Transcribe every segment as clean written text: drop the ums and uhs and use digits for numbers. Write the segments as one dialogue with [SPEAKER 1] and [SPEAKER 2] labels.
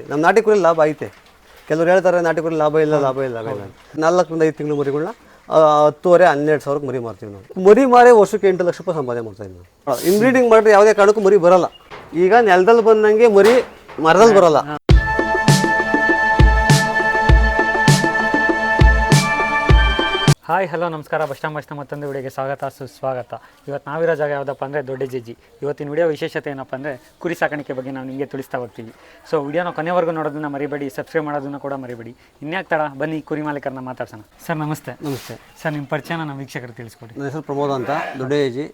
[SPEAKER 1] ನಮ್ಮ ನಾಟಿ ಕುರಿ ಲಾಭ ಐತೆ. ಕೆಲವ್ರು ಹೇಳ್ತಾರೆ ನಾಟಿ ಕುರಿ ಲಾಭ ಇಲ್ಲ 4ರಿಂದ 5 ತಿಂಗಳು ಮರಿಗಳನ್ನ 10,500-12,000 ಮರಿ ಮಾರ್ತೀವಿ ನಾವು. ಮರಿ ಮಾರಿ ವರ್ಷಕ್ಕೆ 8 ಲಕ್ಷ ರೂಪಾಯಿ ಸಂಪಾದನೆ ಮಾಡ್ತಾ ಇದ್ದೀವಿ ನಾವು. ಇನ್ಬ್ರೀಡಿಂಗ್ ಮಾಡಿದ್ರೆ ಯಾವುದೇ ಕಾರಣಕ್ಕೂ ಮರಿ ಬರಲ್ಲ. ಈಗ ನೆಲದಲ್ಲಿ ಬಂದಂಗೆ ಮರಿ ಮರದಲ್ಲಿ ಬರಲ್ಲ.
[SPEAKER 2] ಹಾಯ್ ಹಲೋ ನಮಸ್ಕಾರ. ಬಸ್ಟಾಮ್ ಮತ್ತೊಂದು ವಿಡಿಯೋಗೆ ಸ್ವಾಗತ ಸುಸ್ವಾಗತ. ಇವತ್ತು ನಾವಿರೋ ಜಾಗ ಯಾವುದಪ್ಪ ಅಂದರೆ ದೊಡ್ಡ ಜಜ್ಜಿ. ಇವತ್ತಿನ ವಿಡಿಯೋ ವಿಶೇಷತೆ ಏನಪ್ಪ ಅಂದರೆ ಕುರಿ ಸಾಕಾಣಿಕೆ ಬಗ್ಗೆ ನಾವು ನಿಮಗೆ ತಿಳಿಸ್ತಾ ಹೋಗ್ತೀವಿ. ಸೊ ವಿಡಿಯೋನ ಕೊನೆವರೆಗೂ ನೋಡೋದನ್ನ ಮರಿಬೇಡಿ, ಸಬ್ಸ್ಕ್ರೈಬ್ ಮಾಡೋದನ್ನು ಕೂಡ ಮರಿಬೇಡಿ. ಇನ್ಯಾಕೆ ತಡ, ಬನ್ನಿ ಕುರಿ ಮಾಲೀಕರನ್ನ ಮಾತಾಡ್ಸೋಣ. ಸರ್ ನಮಸ್ತೆ.
[SPEAKER 1] ನಮಸ್ತೆ
[SPEAKER 2] ಸರ್, ನಿಮ್ಮ ಪರಿಚಯನ ನಮ್ಮ ವೀಕ್ಷಕರು ತಿಳಿಸ್ಕೊಡಿ.
[SPEAKER 1] ನನ್ನ ಹೆಸರು ಪ್ರಮೋದ್ ಅಂತ, ದೊಡ್ಡ ಜಜ್ಜಿ,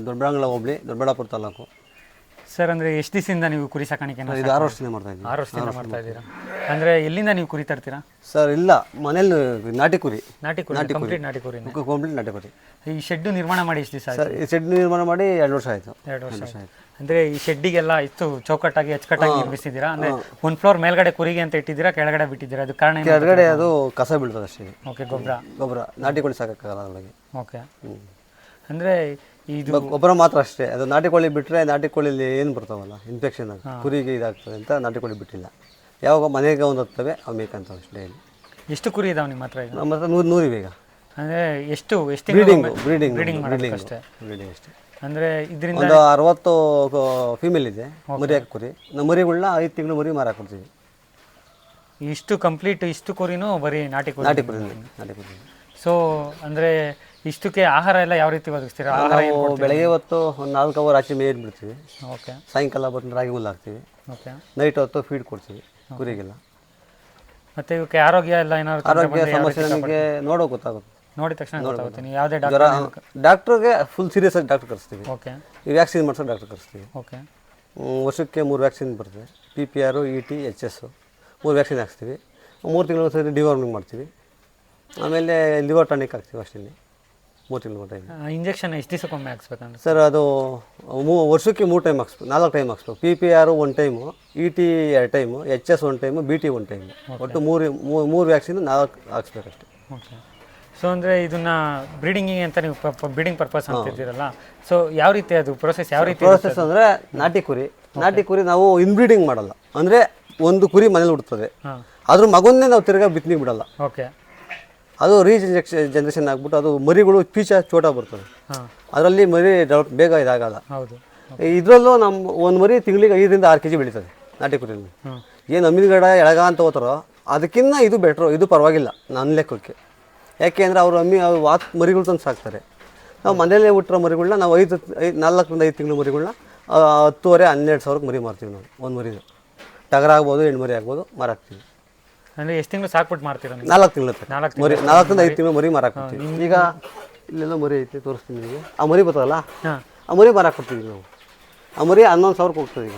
[SPEAKER 1] ದೊಡ್ಡಬಳ್ಳಾಂಗ್ಳ ಹೋಬಳಿ, ದೊಡ್ಡಬಳ್ಳಾಪುರ ತಾಲೂಕು.
[SPEAKER 2] ಸರ್, ಅಂದರೆ ಎಷ್ಟು ದಿವಸದಿಂದ ನೀವು ಕುರಿ ಸಾಕಾಣಿಕೆ?
[SPEAKER 1] ಇದು 6 ವರ್ಷದಿಂದ ಮಾಡ್ತಾ ಇದ್ದೀವಿ.
[SPEAKER 2] 6 ವರ್ಷದಿಂದ ಮಾಡ್ತಾ ಇದ್ದೀರಾ? ಅಂದರೆ ಎಲ್ಲಿಂದ ನೀವು ಕುರಿ ತರ್ತೀರಾ?
[SPEAKER 1] ಸರ್ ಇಲ್ಲ, ಮನೇಲಿ ನಾಟಿ ಕುರಿ.
[SPEAKER 2] ಕಂಪ್ಲೀಟ್ ನಾಟಿ ಕುರಿ. ಈ ಶೆಡ್ ನಿರ್ಮಾಣ ಮಾಡಿ ಎಷ್ಟು ದಿವಸ ಆಯ್ತು?
[SPEAKER 1] ಸರ್ ಈ ಶೆಡ್ ನಿರ್ಮಾಣ ಮಾಡಿ 2 ವರ್ಷ ಆಯಿತು.
[SPEAKER 2] 2 ವರ್ಷ ಆಯ್ತು. ಅಂದರೆ ಈ ಶೆಡ್ಡಿಗೆಲ್ಲ ಇಷ್ಟು ಚೌಕಟ್ಟಾಗಿ ಅಚ್ಚುಕಟ್ಟಾಗಿ ನಿರ್ಮಿಸಿದ್ದೀರಾ? ಅಂದರೆ ಒಂದು ಫ್ಲೋರ್ ಮೇಲ್ಗಡೆ ಕುರಿಗೆ ಅಂತ ಇಟ್ಟಿದ್ದೀರಾ, ಕೆಳಗಡೆ ಬಿಟ್ಟಿದ್ದೀರಾ? ಅದು ಕಾರಣ
[SPEAKER 1] ಕೆಳಗಡೆ ಅದು ಕಸ ಬೀಳ್ತದೆ ಅಷ್ಟೇ.
[SPEAKER 2] ಓಕೆ. ಗೊಬ್ಬರ
[SPEAKER 1] ನಾಟಿ ಕೋಳಿ ಸಾಕಾಗಲ್ಲ ಅದರೊಳಗೆ.
[SPEAKER 2] ಓಕೆ. ಅಂದರೆ ಇದು
[SPEAKER 1] ಗೊಬ್ಬರ ಮಾತ್ರ ಅಷ್ಟೇ. ಅದು ನಾಟಿ ಕೋಳಿ ಬಿಟ್ಟರೆ ನಾಟಿ ಕೋಳಿಲಿ ಏನು ಬರ್ತಾವಲ್ಲ ಇನ್ಫೆಕ್ಷನ್ ಕುರಿಗೆ ಇದಾಗ್ತದೆ ಅಂತ ನಾಟಿ ಕೋಳಿ ಬಿಟ್ಟಿಲ್ಲ. ಯಾವಾಗ ಮನೆಗೆ ಒಂದು ಹತ್ತವೆ ಅವು ಮೇಕಂತ ಅಷ್ಟೇ.
[SPEAKER 2] ಎಷ್ಟು ಕುರಿ ಇದಾವೆ ನಿಮ್ಮ ಹತ್ರ? ಈಗ
[SPEAKER 1] ನಮ್ಮ ಹತ್ರ 100 ಇವೆ. ಈಗ
[SPEAKER 2] ಅಂದರೆ ಎಷ್ಟು
[SPEAKER 1] ಬ್ರೀಡಿಂಗ್
[SPEAKER 2] ಅಷ್ಟೇ.
[SPEAKER 1] ಅಷ್ಟೇ.
[SPEAKER 2] ಅಂದರೆ ಇದರಿಂದ
[SPEAKER 1] ಒಂದು 60 ಫೀಮೇಲ್ ಇದೆ ಮರಿ ಹಾಕಿ ಕುರಿ. ನಮ್ಮ ಮರಿಗಳನ್ನ 5 ತಿಂಗಳು ಮರಿ ಮಾರಾಕೊಡ್ತೀವಿ.
[SPEAKER 2] ಇಷ್ಟು ಕುರಿನೂ ಬರೀ ನಾಟಿ ಕುರಿ. ಸೊ ಅಂದರೆ ಇಷ್ಟಕ್ಕೆ ಆಹಾರ ಎಲ್ಲ ಯಾವ ರೀತಿ ಒದಗಿಸ್ತೀರಾ?
[SPEAKER 1] ನಾವು ಬೆಳಗ್ಗೆ ಹೊತ್ತು ಒಂದು 4 ಅವರ್ ಆಚೆ ಮೇಯ್ದು ಬಿಡ್ತೀವಿ.
[SPEAKER 2] ಓಕೆ.
[SPEAKER 1] ಸಾಯಂಕಾಲ ಬಂದು ರಾಗಿ ಹುಲ್ಲು ಹಾಕ್ತೀವಿ.
[SPEAKER 2] ಓಕೆ.
[SPEAKER 1] ನೈಟ್ ಹೊತ್ತು ಫೀಡ್ ಕೊಡ್ತೀವಿ ಕುರಿಗೆಲ್ಲ.
[SPEAKER 2] ಮತ್ತು ಇವಕ್ಕೆ ಆರೋಗ್ಯ ಎಲ್ಲ ಏನಾದ್ರು
[SPEAKER 1] ಆರೋಗ್ಯ ಸಮಸ್ಯೆ ನಮಗೆ ಗೊತ್ತಾಗುತ್ತೆ.
[SPEAKER 2] ನೋಡಿದ ತಕ್ಷಣ ಗೊತ್ತಾಗುತ್ತೆ. ನೀವು ಯಾವುದೇ
[SPEAKER 1] ಡಾಕ್ಟ್ರಿಗೆ ಫುಲ್ ಸೀರಿಯಸ್ ಆಗಿ ಡಾಕ್ಟರ್ ಕರೆಸ್ತೀವಿ.
[SPEAKER 2] ಓಕೆ.
[SPEAKER 1] ಈ ವ್ಯಾಕ್ಸಿನ್ ಮಾಡಿಸೋ ಡಾಕ್ಟರ್ ಕರೆಸ್ತೀವಿ.
[SPEAKER 2] ಓಕೆ.
[SPEAKER 1] ವರ್ಷಕ್ಕೆ 3 ವ್ಯಾಕ್ಸಿನ್ ಬರ್ತದೆ. PPR, ET, HS 3 ವ್ಯಾಕ್ಸಿನ್ ಹಾಕ್ಸ್ತೀವಿ. 3 ತಿಂಗಳು ಒಂದ್ಸರಿ ಡಿವಾರ್ಮಿಂಗ್ ಮಾಡ್ತೀವಿ. ಆಮೇಲೆ ಲಿವರ್ ಟಾನಿಕ್ ಹಾಕ್ತೀವಿ ಅಷ್ಟೇ. 3 ತಿಂಗಳು ಮಟ್ಟ.
[SPEAKER 2] ಇಂಜೆಕ್ಷನ್ ಎಷ್ಟು ದಿವಸಕ್ಕೊಮ್ಮೆ ಹಾಕ್ಸ್ಬೇಕಂದ್ರೆ?
[SPEAKER 1] ಸರ್ ಅದು ವರ್ಷಕ್ಕೆ 3 ಟೈಮ್ ಹಾಕ್ಸ್ಬೇಕು, 4 ಟೈಮ್ ಹಾಕ್ಸ್ಬೇಕು. PPR 1 time, ET 2 time, HS 1 time, BT 1 time. ಒಟ್ಟು 3 ವ್ಯಾಕ್ಸಿನ್ 4 ಹಾಕ್ಸ್ಬೇಕಷ್ಟೆ.
[SPEAKER 2] ಓಕೆ. ಸೊ ಅಂದರೆ ಇದನ್ನ ಬ್ರೀಡಿಂಗಿಗೆ ಅಂತ ನೀವು ಬ್ರೀಡಿಂಗ್ ಪರ್ಪಸ್ ಅಂತ ಇದ್ದೀರಲ್ಲ, ಸೊ ಯಾವ ರೀತಿ ಅದು ಪ್ರೋಸೆಸ್? ಯಾವ ರೀತಿ
[SPEAKER 1] ಪ್ರೋಸೆಸ್ ಅಂದರೆ ನಾಟಿ ಕುರಿ ನಾವು ಇನ್ಬ್ರೀಡಿಂಗ್ ಮಾಡಲ್ಲ. ಅಂದರೆ ಒಂದು ಕುರಿ ಮನೇಲಿ ಹುಡ್ತದೆ, ಅದ್ರ ಮಗನ್ನೇ ನಾವು ತಿರ್ಗಾ ಬಿತ್ತನಿಗೆ ಬಿಡಲ್ಲ.
[SPEAKER 2] ಓಕೆ.
[SPEAKER 1] ಅದು ಜನರೇಷನ್ ಆಗ್ಬಿಟ್ಟು ಅದು ಮರಿಗಳು ಪೀಚ ಚೋಟ ಬರ್ತದೆ. ಅದರಲ್ಲಿ ಮರಿ ಬೇಗ ಇದಾಗಲ್ಲ.
[SPEAKER 2] ಹೌದು.
[SPEAKER 1] ಇದರಲ್ಲೂ ನಮ್ಮ ಒಂದು ಮರಿ ತಿಂಗಳಿಗೆ 5ರಿಂದ 6 kg ಬೆಳೀತದೆ ನಾಟಿ ಕುರಿಯಲ್ಲಿ. ಏನು ಅಮ್ಮಿನಗಡ ಎಳಗ ಅಂತ ಹೋಗ್ತಾರೋ ಅದಕ್ಕಿಂತ ಇದು ಬೆಟ್ರು, ಇದು ಪರವಾಗಿಲ್ಲ ನನ್ನ ಲೆಕ್ಕಕ್ಕೆ. ಯಾಕೆ ಅಂದರೆ ಅವರು ಮರಿಗಳು ತಂದು ಸಾಕ್ತಾರೆ. ನಾವು ಮನೆಯಲ್ಲೇ ಹುಟ್ಟಿರೋ ಮರಿಗಳನ್ನ ನಾವು 4ರಿಂದ 5 ತಿಂಗಳು ಮರಿಗಳನ್ನ 10,500-12,000 ಮರಿ ಮಾರ್ತೀವಿ ನಾವು. ಒಂದು ಮರಿದು ಟಗರ ಆಗ್ಬೋದು, ಹೆಣ್ಣು ಮರಿ ಆಗ್ಬೋದು, ಮಾರಾಕ್ತೀವಿ.
[SPEAKER 2] ಅಂದರೆ ಎಷ್ಟು ತಿಂಗಳು ಸಾಕ್ಬಿಟ್ಟು ಮಾರ್ತೀರಾ?
[SPEAKER 1] 4 ತಿಂಗಳು ಮರಿ, 4ರಿಂದ 5 ತಿಂಗಳು ಮರಿ ಮಾರಾಕ್ಬಿಡ್ತೀವಿ. ಈಗ ಇಲ್ಲೆಲ್ಲ ಮರಿ ಐತೆ, ತೋರಿಸ್ತೀನಿ ನಿಮಗೆ. ಆ ಮರಿ ಬರ್ತದಲ್ಲ, ಆ ಮರಿ ಮಾರಾಕ್ಬಿಡ್ತೀವಿ ನಾವು. ಆ ಮರಿ 11,000 ಹೋಗ್ತದೆ. ಈಗ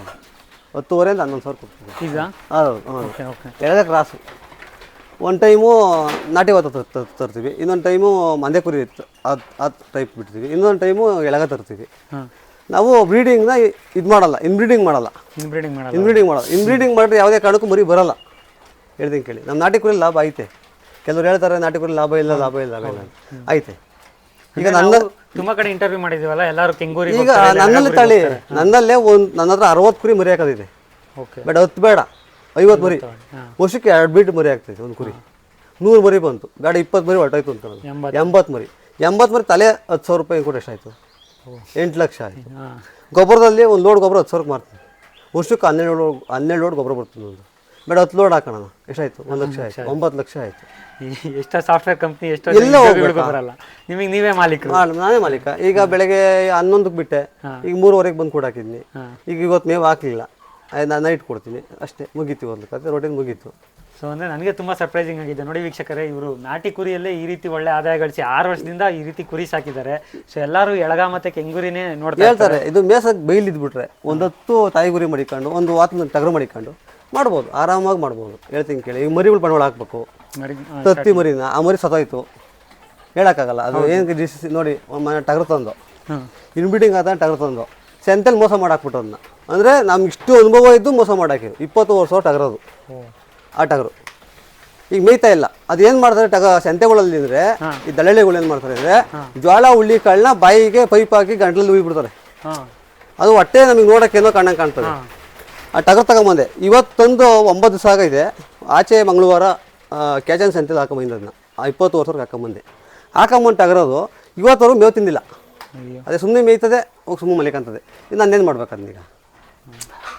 [SPEAKER 1] 10,500ರಿಂದ 11,000 ಹೋಗ್ತದೆ
[SPEAKER 2] ಈಗ.
[SPEAKER 1] ಹೌದು. ಎಳೆದ ಕ್ರಾಸು. ಒಂದು ಟೈಮು ನಾಟಿ ವಾತ ತರ್ತೀವಿ, ಇನ್ನೊಂದು ಟೈಮು ಮಂದೆ ಕುರಿ ಅದು ಟೈಪ್ ಬಿಡ್ತೀವಿ, ಇನ್ನೊಂದು ಟೈಮು ಎಳಗ ತರ್ತೀವಿ. ನಾವು ಬ್ರೀಡಿಂಗ್ನ ಇದು ಮಾಡಲ್ಲ, ಇನ್ಬ್ರೀಡಿಂಗ್ ಮಾಡಲ್ಲ. ಇನ್ಬ್ರೀಡಿಂಗ್ ಮಾಡಿದ್ರೆ ಯಾವುದೇ ಕಾರಣಕ್ಕೂ ಮರಿ ಬರಲ್ಲ. ಹೇಳ್ತೀನಿ ಕೇಳಿ, ನಮ್ಮ ನಾಟಿ ಕುರಿ ಲಾಭ ಐತೆ. ಕೆಲವ್ರು ಹೇಳ್ತಾರೆ ನಾಟಿ ಕುರಿ ಲಾಭ ಇಲ್ಲ ಐತೆ. ಈಗ
[SPEAKER 2] ತುಂಬ ಕಡೆ ಇಂಟರ್ವ್ಯೂ ಮಾಡಿದೀವಲ್ಲ, ಎಲ್ಲರೂ ಕೆಂಗೂರಿ.
[SPEAKER 1] ಈಗ ನನ್ನಲ್ಲೇ ನನ್ನ ಹತ್ರ 60 ಕುರಿ ಮರಿ ಹಾಕೋದಿದೆ. ಬಟ್ 10 ಬೇಡ, 50 ಮರಿ. ವರ್ಷಕ್ಕೆ 2 ಬೀಟ್ ಮರಿ ಆಗ್ತೈತೆ ಒಂದು ಕುರಿ. 100 ಮರಿ ಬಂತು, ಬೇಡ 20 ಮರಿ ಹೊರಟಾಯ್ತು ಅಂತ. 80 ಮರಿ ತಲೆ 10,000 ರೂಪಾಯಿ ಕೂಡ ಎಷ್ಟಾಯಿತು? 8 ಲಕ್ಷ ಆಯಿತು. ಗೊಬ್ಬರದಲ್ಲಿ ಒಂದು ಲೋಡ್ ಗೊಬ್ಬರ 10,000 ಮಾರ್ತೀನಿ. ವರ್ಷಕ್ಕೆ 12 ಲೋಡ್ ಗೊಬ್ಬರ ಬರ್ತದೆ. ಒಂದು ಬೇಡ 10 ಲೋಡ್ ಹಾಕೋಣ, ಎಷ್ಟಾಯ್ತು? 1 ಲಕ್ಷ ಆಯಿತು, 9 ಲಕ್ಷ ಆಯಿತು.
[SPEAKER 2] ಎಷ್ಟೋ ಸಾಫ್ಟ್ವೇರ್ ಕಂಪ್ನಿ ಎಷ್ಟೋ ಬರಲ್ಲ, ನಿಮಗೆ ನೀವೇ ಮಾಲೀಕ?
[SPEAKER 1] ನಾನೇ ಮಾಲೀಕ. ಈಗ ಬೆಳಗ್ಗೆ 11ಕ್ಕೆ ಬಿಟ್ಟೆ, ಈಗ 3:30ಗೆ ಬಂದು ಕೂಡ ಹಾಕಿದ್ನಿ. ಈಗ ಇವತ್ತು ಮೇವು ಹಾಕಲಿಲ್ಲ, ನಾನು ನೈಟ್ ಕೊಡ್ತೀನಿ ಅಷ್ಟೇ, ಮುಗೀತು. ಒಂದು ಕತೆ ರೋಟೀನ್ ಮುಗೀತು.
[SPEAKER 2] ಸೊ ಅಂದರೆ ನನಗೆ ತುಂಬ ಸರ್ಪ್ರೈಸಿಂಗ್ ಆಗಿದೆ. ನೋಡಿ ವೀಕ್ಷಕರೇ, ಇವರು ನಾಟಿ ಕುರಿಯಲ್ಲೇ ಈ ರೀತಿ ಒಳ್ಳೆ ಆದಾಯ ಗಳಿಸಿ 6 ವರ್ಷದಿಂದ ಈ ರೀತಿ ಕುರಿ ಸಾಕಿದ್ದಾರೆ. ಸೊ ಎಲ್ಲರೂ ಎಳಗ ಮತ್ತು ಕೆಂಗುರಿನೇ ನೋಡ್ತಾ
[SPEAKER 1] ಹೇಳ್ತಾರೆ. ಇದು ಮೇಸಕ್ಕೆ ಬೈಲಿದ್ಬಿಟ್ರೆ ಒಂದು 10 ತಾಯಿ ಗುರಿ ಮಡಿಕೊಂಡು ಒಂದು ವಾತ ಟಗರು ಮಡಿಕೊಂಡು ಮಾಡ್ಬೋದು, ಆರಾಮಾಗಿ ಮಾಡ್ಬೋದು. ಹೇಳ್ತೀನಿ ಕೇಳಿ, ಈಗ ಮರಿಗಳು ಬಂಡವಾಳ ಹಾಕ್ಬೇಕು. ತತ್ತಿ ಮರಿನ ಆ ಮರಿ ಸತ್ತೋಯ್ತು ಹೇಳೋಕ್ಕಾಗಲ್ಲ. ಅದು ಏನು ನೋಡಿ, ಮನೆ ಟಗರು ತಂದು ಇನ್ಬ್ರೀಡಿಂಗ್ ಆದ ಟಗರು ತಂದು ಸೆಂತಲ್ಲಿ ಮೋಸ ಮಾಡಾಕ್ಬಿಟ್ಟು ಅದನ್ನ. ಅಂದರೆ ನಮ್ಗೆ ಇಷ್ಟು ಅನುಭವ ಇದ್ದು ಮೋಸ ಮಾಡಾಕಿದ್ರು. 20 ವರ್ಷ ಟಗರದು. ಆ ಟಗರು ಈಗ ಮೇಯ್ತಾ ಇಲ್ಲ. ಅದೇನು ಮಾಡ್ತಾರೆ ಸೆಂತೆಗಳಲ್ಲಿ ಅಂದರೆ, ಈ ದಳ್ಳಳಿಗಳು ಏನು ಮಾಡ್ತಾರೆ ಅಂದರೆ, ಜ್ವಾಳ ಹುಳ್ಳಿ ಕಾಳನ್ನ ಬಾಯಿಗೆ ಪೈಪ್ ಹಾಕಿ ಗಂಟ್ಲಲ್ಲಿ ಉಯ್ಬಿಡ್ತಾರೆ. ಅದು ಹೊಟ್ಟೆ ನಮಗೆ ನೋಡೋಕ್ಕೇನೋ ಕಾಣ್ತದೆ. ಆ ಟಗರು ತಗೊಂಬಂದೆ ಇವತ್ತೊಂದು 9 ದಿವಸ ಆಗೈತೆ. ಆಚೆ ಮಂಗಳವಾರ ಕ್ಯಾಚನ್ ಸಂತೆಲಿ ಹಾಕೊಂಬಂದು ಅದನ್ನ 20 ವರ್ಷಕ್ಕೆ ಹಾಕೊಂಬಂದು ಟಗರೋದು ಇವತ್ತವರೆಗೂ ಮೇವು ತಿಂದಿಲ್ಲ. ಅದೇ ಸುಮ್ಮನೆ ಮೇಯ್ತದೆ ಹೋಗಿ ಸುಮ್ಮನೆ ಮಲಿಕಂತದೆ. ಇದು ನಾನೇನು ಮಾಡ್ಬೇಕು ಅದನ್ನೀಗ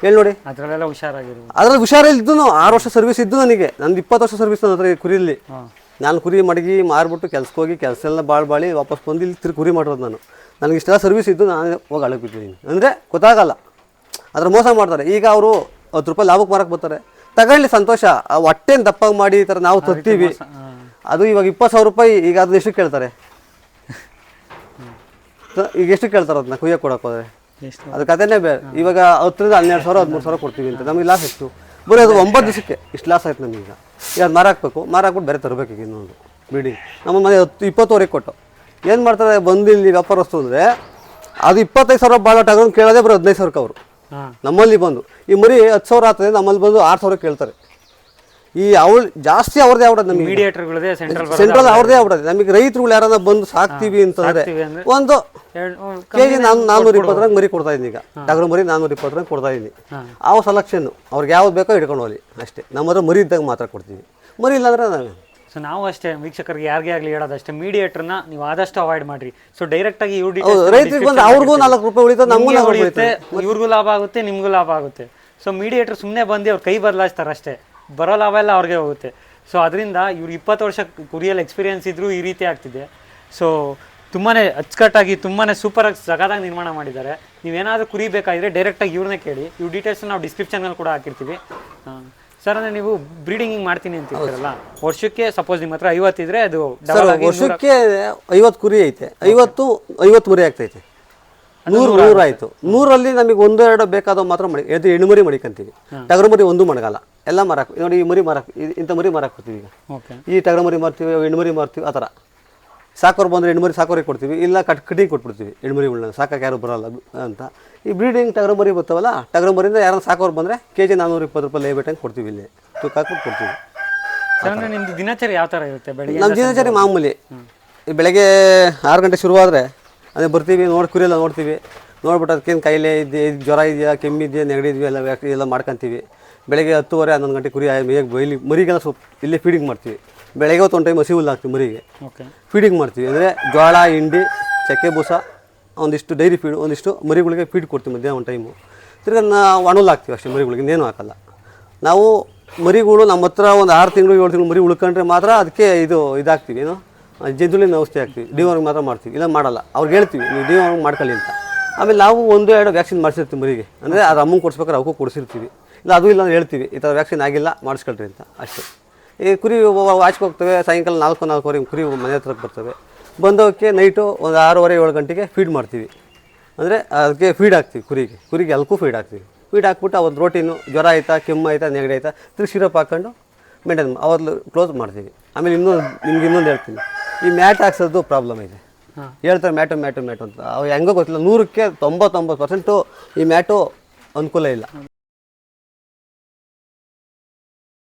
[SPEAKER 1] ಹೇಳಿ ನೋಡಿ.
[SPEAKER 2] ಅದರಲ್ಲೆಲ್ಲ ಹುಷಾರಾಗಿರ್ಬೋದು.
[SPEAKER 1] ಅದ್ರಲ್ಲಿ ಹುಷಾರಿದ್ದು 6 ವರ್ಷ ಸರ್ವಿಸ್ ಇದ್ದು ನನಗೆ. ನಂದು 20 ವರ್ಷ ಸರ್ವಿಸ್ ನನ್ನ ಹತ್ರ ಕುರಿಯಲ್ಲಿ. ನಾನು ಕುರಿ ಮಡಗಿ ಮಾರ್ಬಿಟ್ಟು ಕೆಲ್ಸಕ್ಕೆ ಹೋಗಿ ಕೆಲಸ ಎಲ್ಲ ಬಾಳಿ ವಾಪಸ್ ಬಂದು ಇಲ್ಲಿ ತಿರುಗಿ ಕುರಿ ಮಾಡಿರೋದು ನಾನು. ನನಗೆ ಇಷ್ಟೆಲ್ಲ ಸರ್ವಿಸ್ ಇದ್ದು ನಾನು ಹೋಗಿ ಅಳಕ್ಕೆ ಬಿಟ್ಟಿದ್ದೀನಿ ಅಂದರೆ ಗೊತ್ತಾಗಲ್ಲ. ಅದ್ರ ಮೋಸ ಮಾಡ್ತಾರೆ. ಈಗ ಅವರು 10 ರೂಪಾಯಿ ಲಾಭಕ್ಕೆ ಮಾರಕ್ಕೆ ಬರ್ತಾರೆ, ತಗೊಳ್ಳಿ ಸಂತೋಷ. ಆ ಹೊಟ್ಟೆನ ದಪ್ಪಾಗಿ ಮಾಡಿ ಈ ಥರ ನಾವು ತರ್ತೀವಿ. ಅದು ಇವಾಗ 20,000 ರೂಪಾಯಿ. ಈಗ ಅದನ್ನ ಎಷ್ಟು ಕೇಳ್ತಾರೆ? ಈಗ ಎಷ್ಟು ಕೇಳ್ತಾರೆ ಅದನ್ನ ಕುಯ್ಯಕ್ಕೆ ಕೊಡಕ್ಕೆ ಹೋದರೆ? ಅದು ಕಥೆನೇ ಬೇರೆ. ಇವಾಗ 10ರಿಂದ 12,000 13,000 ಕೊಡ್ತೀವಿ ಅಂತ. ನಮಗೆ ಲಾಸ್ ಎಷ್ಟು? ಬರೀ ಅದು 9 ದಿವಸಕ್ಕೆ ಇಷ್ಟು ಲಾಸ್ ಆಯ್ತು ನಮಗೀಗ. ಈಗ ಅದು ಮಾರಾಕ್ಬೇಕು, ಮಾರಾಕ್ಬಿಟ್ಟು ಬೇರೆ ತರಬೇಕು. ಈಗ ಇನ್ನೊಂದು ಬ್ರೀಡಿಂಗ್ ನಮ್ಮ ಮನೆ 20ವರೆಗೆ ಕೊಟ್ಟು ಏನು ಮಾಡ್ತಾರೆ ಬಂದು ಇಲ್ಲಿ ವ್ಯಾಪಾರಸ್ತು ಅಂದರೆ ಅದು 25,000 ಭಾಳ ಟಗರು ಕೇಳೋದೇ ಬರೋ 15,000ಕ್ಕೆ ಅವರು ನಮ್ಮಲ್ಲಿ ಬಂದು. ಈ ಮರಿ 10,000 ಆಗ್ತದೆ, ನಮ್ಮಲ್ಲಿ ಬಂದು 6,000 ಕೇಳ್ತಾರೆ. ಈ ಅವಳು ಜಾಸ್ತಿ ಅವ್ರದ್ದೇ ಆಗ್ಬಿಡೋದು ನಮಗೆ.
[SPEAKER 2] ಮೀಡಿಯೇಟರ್ಗಳದೇ
[SPEAKER 1] ಸೆಂಟ್ರಲ್ ಅವ್ರದ್ದೇ ಆಗ್ಬಿಡೋದು. ನಮಗೆ ರೈತರುಗಳು ಯಾರನ್ನ ಬಂದು ಸಾಕ್ತೀವಿ ಅಂತಂದ್ರೆ ಒಂದು ಕೆಜಿ 420 ಮರಿ ಕೊಡ್ತಾ ಇದ್ದೀನಿ. ಈಗ ಟಗರು ಮರಿ 420 ಕೊಡ್ತಾ ಇದ್ದೀನಿ. ಆ ಸೆಲೆಕ್ಷನ್ ಅವ್ರಿಗೆ ಯಾವ್ದು ಬೇಕೋ ಹಿಡ್ಕೊಂಡು ಹೋಗಲಿ ಅಷ್ಟೇ. ನಮ್ಮ ಹತ್ರ ಮರಿ ಇದ್ದಾಗ ಮಾತ್ರ ಕೊಡ್ತೀವಿ, ಮರಿ ಇಲ್ಲಾಂದ್ರೆ ನಾವು.
[SPEAKER 2] ಸೊ ನಾವು ಅಷ್ಟೇ ವೀಕ್ಷಕರಿಗೆ ಯಾರಿಗೆ ಆಗಲಿ ಹೇಳೋದಷ್ಟೇ, ಮೀಡಿಯೇಟರ್ನ ನೀವು ಆದಷ್ಟು ಅವಾಯ್ಡ್ ಮಾಡಿರಿ. ಸೊ ಡೈರೆಕ್ಟಾಗಿ
[SPEAKER 1] ರೈತರಿಗೆ ಬಂದು ಅವ್ರಿಗೂ 4 ರೂಪಾಯಿ ಉಳಿತದೆ, ನಮಗೂ
[SPEAKER 2] ಉಳಿಯುತ್ತೆ, ಇವ್ರಿಗೂ ಲಾಭ ಆಗುತ್ತೆ, ನಿಮಗೂ ಲಾಭ ಆಗುತ್ತೆ. ಸೊ ಮೀಡಿಯೇಟರ್ ಸುಮ್ಮನೆ ಬಂದು ಅವ್ರ ಕೈ ಬದಲಾಯಿಸ್ತಾರೆ ಅಷ್ಟೇ, ಬರೋ ಲಾಭ ಎಲ್ಲ ಅವ್ರಿಗೆ ಹೋಗುತ್ತೆ. ಸೊ ಅದರಿಂದ ಇವ್ರು 20 ವರ್ಷ ಕುರಿಯಲ್ಲಿ ಎಕ್ಸ್ಪೀರಿಯನ್ಸ್ ಇದ್ದರೂ ಈ ರೀತಿ ಆಗ್ತಿದೆ. ಸೊ ತುಂಬಾ ಅಚ್ಚುಕಟ್ಟಾಗಿ ತುಂಬಾ ಸೂಪರಾಗಿ ಸಗದಾಗಿ ನಿರ್ಮಾಣ ಮಾಡಿದ್ದಾರೆ. ನೀವೇನಾದರೂ ಕುರಿ ಬೇಕಾದರೆ ಡೈರೆಕ್ಟಾಗಿ ಇವ್ರನ್ನೇ ಕೇಳಿ. ಇವ್ರ ಡೀಟೇಲ್ಸ್ ನಾವು ಡಿಸ್ಕ್ರಿಪ್ಷನ್ನಲ್ಲಿ ಕೂಡ ಹಾಕಿರ್ತೀವಿ. ಸರ್ ಅಂದರೆ ನೀವು ಬ್ರೀಡಿಂಗ್ ಮಾಡ್ತೀನಿ ಅಂತ ಹೇಳ್ತೀರಲ್ಲ, ವರ್ಷಕ್ಕೆ ಸಪೋಸ್ ನಿಮ್ಮ ಹತ್ರ 50 ಇದ್ರೆ ಅದು
[SPEAKER 1] ವರ್ಷಕ್ಕೆ 50 ಕುರಿ ಐತೆ, 50 ಮರಿ ಆಗ್ತೈತೆ. 100 ಆಯಿತು. 100ರಲ್ಲಿ ನಮಗೆ 1-2 ಬೇಕಾದವು ಮಾತ್ರ ಮಾಡಿ ಹೆಣ್ಣು ಮರಿ ಮಡಿಕಂತೀವಿ. ಟಗರು ಮರಿ ಒಂದು ಮಡಗಲ್ಲ, ಎಲ್ಲ ಮಾರಾಕ್. ನೋಡಿ ಈ ಮರಿ ಮಾರಾಕ್, ಇಂಥ ಮರಿ ಮಾರಾಕ್ ಕೊಡ್ತೀವಿ. ಈಗ ಈ ಟಗರು ಮರಿ ಮಾರ್ತೀವಿ, ಹೆಣ್ಣು ಮರಿ ಮಾರ್ತೀವಿ. ಆ ಥರ ಸಾಕೋರು ಬಂದರೆ ಹೆಣ್ಣು ಮರಿ ಸಾಕೋರಿಗೆ ಕೊಡ್ತೀವಿ, ಇಲ್ಲ ಕಟಿಂಗ್ ಕೊಟ್ಬಿಡ್ತೀವಿ. ಹೆಣ್ಣು ಮರಿಗಳನ್ನ ಸಾಕಕ್ಕೆ ಯಾರು ಬರೋಲ್ಲ ಅಂತ. ಈ ಬ್ರೀಡಿಂಗ್ ಟಗರು ಮರಿ ಬರ್ತಾವಲ್ಲ, ಟಗರು ಮರಿಯಿಂದ ಯಾರನ್ನ ಸಾಕೋರು ಬಂದರೆ ಕೆಜಿ 420 ರೂಪಾಯಿ ಲೇಬೇಟಂಗೆ ಕೊಡ್ತೀವಿ. ಇಲ್ಲಿ ತೂಕ ಹಾಕ್ಬಿಟ್ಟು ಕೊಡ್ತೀವಿ.
[SPEAKER 2] ಅಂದರೆ ನಿಮ್ಮದು ದಿನಚರಿ ಯಾವ ಥರ ಇರುತ್ತೆ? ಬೆಳಗ್ಗೆ
[SPEAKER 1] ನಮ್ಮ ದಿನಚರಿ ಮಾಮೂಲಿ ಬೆಳಗ್ಗೆ 6 ಗಂಟೆ ಶುರುವಾದರೆ ಅದೇ ಬರ್ತೀವಿ, ಕುರಿಯೆಲ್ಲ ನೋಡ್ತೀವಿ. ನೋಡ್ಬಿಟ್ಟು ಅದಕ್ಕೇನು ಕಾಯಿಲೆ ಇದೆ, ಜ್ವರ ಇದೆಯಾ, ಕೆಮ್ಮಿದೆಯಾ, ನೆಗಡಿ ಇದೆಯಾ ಎಲ್ಲ ಮಾಡ್ಕೊತೀವಿ. ಬೆಳಗ್ಗೆ 10:30 11 ಗಂಟೆ ಕುರಿ ಬೈಲಿ ಮರಿಗೆಲ್ಲ ಇಲ್ಲೇ ಫೀಡಿಂಗ್ ಮಾಡ್ತೀವಿ. ಬೆಳಗ್ಗೆ ಒಂದು ಟೈಮ್ ಹಸಿ ಹುಲ್ಲು ಹಾಕ್ತೀವಿ ಮರಿಗೆ, ಫೀಡಿಂಗ್ ಮಾಡ್ತೀವಿ. ಅಂದರೆ ಜೋಳ, ಹಿಂಡಿ, ಚಕ್ಕೆ ಬೂಸ, ಒಂದಿಷ್ಟು ಡೈರಿ ಫೀಡ್, ಒಂದಿಷ್ಟು ಮರಿಗಳಿಗೆ ಫೀಡ್ ಕೊಡ್ತೀವಿ ಮಧ್ಯಾಹ್ನ ಒಂದು ಟೈಮು. ತಿರ್ಗಿ ಒಣಹುಲ್ಲು ಹಾಕ್ತೀವಿ ಅಷ್ಟೇ ಮರಿಗಳಿಗೆ, ಇನ್ನೇನು ಹಾಕಲ್ಲ ನಾವು. ಮರಿಗಳು ನಮ್ಮ ಹತ್ರ ಒಂದು 6 ತಿಂಗಳು 7 ತಿಂಗಳು ಮರಿ ಉಳ್ಕೊಂಡ್ರೆ ಮಾತ್ರ ಅದಕ್ಕೆ ಇದಾಗ್ತೀವಿ, ಏನು ಜಂತುಲಿನ ಔಷಧಿ ಹಾಕ್ತೀವಿ. ಡಿವರ್ಮಿಂಗ್ ಮಾತ್ರ ಮಾಡ್ತೀವಿ, ಇಲ್ಲ ಮಾಡಲ್ಲ. ಅವ್ರಿಗೆ ಹೇಳ್ತೀವಿ ನೀವು ಡಿವರ್ಮಿಂಗ್ ಮಾಡ್ಕೊಳ್ಳಿ ಅಂತ. ಆಮೇಲೆ ನಾವು 1-2 ವ್ಯಾಕ್ಸಿನ್ ಮಾಡಿಸಿರ್ತೀವಿ ಮರಿಗೆ. ಅಂದರೆ ಅದು ಅಮ್ಮಂಗೆ ಕೊಡಿಸ್ಬೇಕಾದ್ರೆ ಅವಕ್ಕೂ ಕೊಡಿಸಿರ್ತೀವಿ. ಇಲ್ಲ ಅದು ಇಲ್ಲ ಅಂದ್ರೆ ಹೇಳ್ತೀವಿ ಈ ಥರ ವ್ಯಾಕ್ಸಿನ್ ಆಗಿಲ್ಲ ಮಾಡಿಸ್ಕೊಳ್ರಿ ಅಂತ ಅಷ್ಟೇ. ಈ ಕುರಿ ಆಚೆಗೆ ಹೋಗ್ತವೆ, ಸಾಯಂಕಾಲ 4-4:15 ಕುರಿ ಮನೆ ಹತ್ರಕ್ಕೆ ಬರ್ತವೆ. ಬಂದವಕ್ಕೆ ನೈಟು ಒಂದು 6:30-7 ಗಂಟೆಗೆ ಫೀಡ್ ಮಾಡ್ತೀವಿ. ಅಂದರೆ ಅದಕ್ಕೆ ಫೀಡ್ ಹಾಕ್ತೀವಿ ಕುರಿಗೆ ಎಲ್ಲಕ್ಕೂ ಫೀಡ್ ಹಾಕ್ತೀವಿ. ಫೀಡ್ ಹಾಕ್ಬಿಟ್ಟು ಅವತ್ತು ರೋಟೀನು, ಜ್ವರ ಆಯಿತಾ, ಕೆಮ್ಮು ಆಯಿತಾ, ನೆಗಡಿ ಆಯಿತಾ, ತಿರುಗಿ ಸಿರಪ್ ಹಾಕ್ಕೊಂಡು ಮೇಂಟೈನ್ ಅವತ್ತು ಕ್ಲೋಸ್ ಮಾಡ್ತೀವಿ. ಆಮೇಲೆ ನಿಮ್ಗೆ ಇನ್ನೊಂದು ಹೇಳ್ತೀನಿ, ಈ ಮ್ಯಾಟ್ ಹಾಕ್ಸೋದು ಪ್ರಾಬ್ಲಮ್ ಇದೆ. ಹೇಳ್ತಾರೆ ಮ್ಯಾಟು ಅಂತ. ಅವು ಹೆಂಗೋ ಗೊತ್ತಿಲ್ಲ, 100ಕ್ಕೆ 99% ಈ ಮ್ಯಾಟು ಅನುಕೂಲ ಇಲ್ಲ.